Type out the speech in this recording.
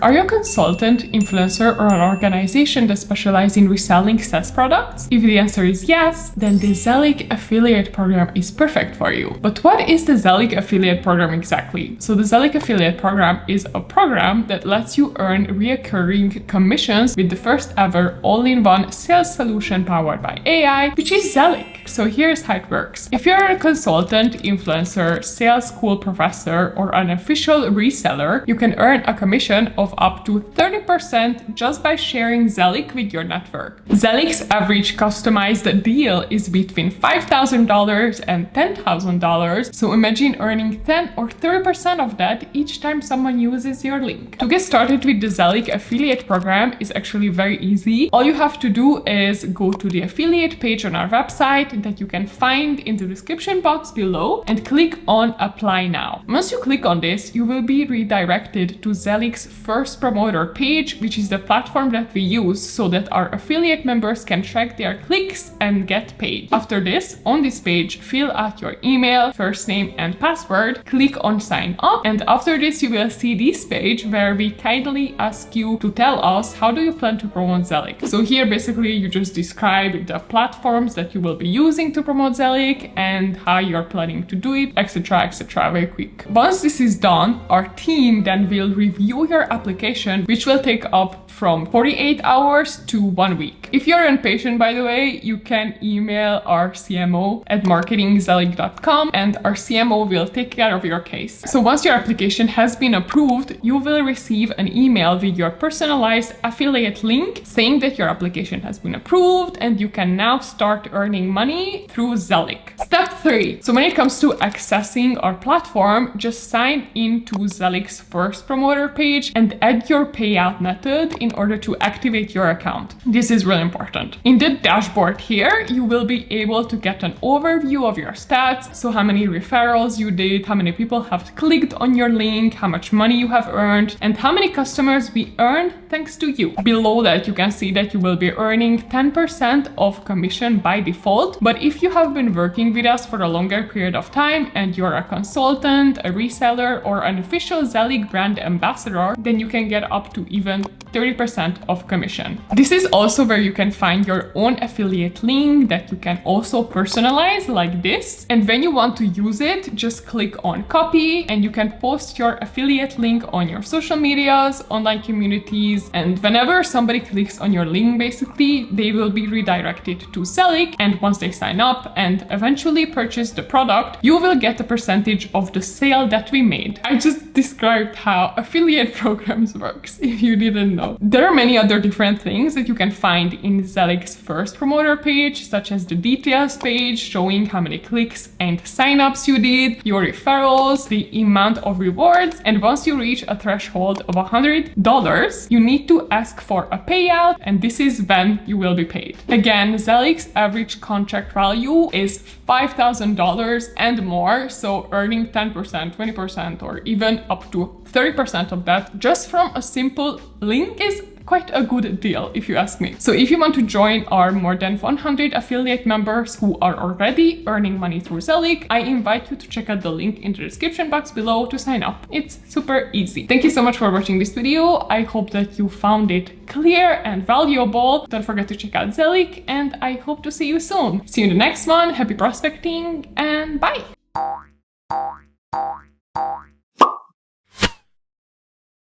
Are you a consultant, influencer, or an organization that specializes in reselling SaaS products? If the answer is yes, then the ZELIQ affiliate program is perfect for you. But what is the ZELIQ affiliate program exactly? So the ZELIQ affiliate program is a program that lets you earn recurring commissions with the first ever all-in-one sales solution powered by AI, which is ZELIQ. So here's how it works. If you're a consultant, influencer, sales school professor, or an official reseller, you can earn a commission of up to 30% just by sharing ZELIQ with your network. ZELIQ's average customized deal is between $5,000 and $10,000, so imagine earning 10 or 30% of that each time someone uses your link. To get started with the ZELIQ affiliate program is actually very easy. All you have to do is go to the affiliate page on our website that you can find in the description box below and click on Apply Now. Once you click on this, you will be redirected to ZELIQ's first promoter page, which is the platform that we use so that our affiliate members can track their clicks and get paid. After this, on this page, fill out your email, first name and password, click on sign up, and after this you will see this page where we kindly ask you to tell us how do you plan to promote ZELIQ. So here basically you just describe the platforms that you will be using to promote ZELIQ and how you're planning to do it, etc, etc, very quick. Once this is done, our team then will review your application, which will take up from 48 hours to 1 week. If you're impatient, by the way, you can email our CMO at marketingzeliq.com and our CMO will take care of your case. So once your application has been approved, you will receive an email with your personalized affiliate link saying that your application has been approved and you can now start earning money through ZELIQ. Step 3. So when it comes to accessing our platform, just sign in to ZELIQ's first promoter page and add your payout method in order to activate your account. This is really important. In the dashboard here, you will be able to get an overview of your stats. So how many referrals you did, how many people have clicked on your link, how much money you have earned, and how many customers we earned thanks to you. Below that, you can see that you will be earning 10% of commission by default. But if you have been working with us for a longer period of time and you're a consultant, a reseller, or an official ZELIQ brand ambassador, then you can get up to even 30% of commission. This is also where you can find your own affiliate link that you can also personalize like this. And when you want to use it, just click on copy and you can post your affiliate link on your social medias, online communities, and whenever somebody clicks on your link, basically, they will be redirected to ZELIQ, and once they sign up and eventually purchase the product, you will get a percentage of the sale that we made. I just described how affiliate programs works if you didn't know. There are many other different things that you can find in ZELIQ's first promoter page, such as the details page showing how many clicks and signups you did, your referrals, the amount of rewards, and once you reach a threshold of $100, you need to ask for a payout, and this is when you will be paid. Again, ZELIQ's average contract value is $5,000 and more, so earning 10%, 20%, or even up to 30% of that just from a simple link is quite a good deal, if you ask me. So if you want to join our more than 100 affiliate members who are already earning money through ZELIQ, I invite you to check out the link in the description box below to sign up. It's super easy. Thank you so much for watching this video. I hope that you found it clear and valuable. Don't forget to check out ZELIQ, and I hope to see you soon. See you in the next one. Happy prospecting and bye!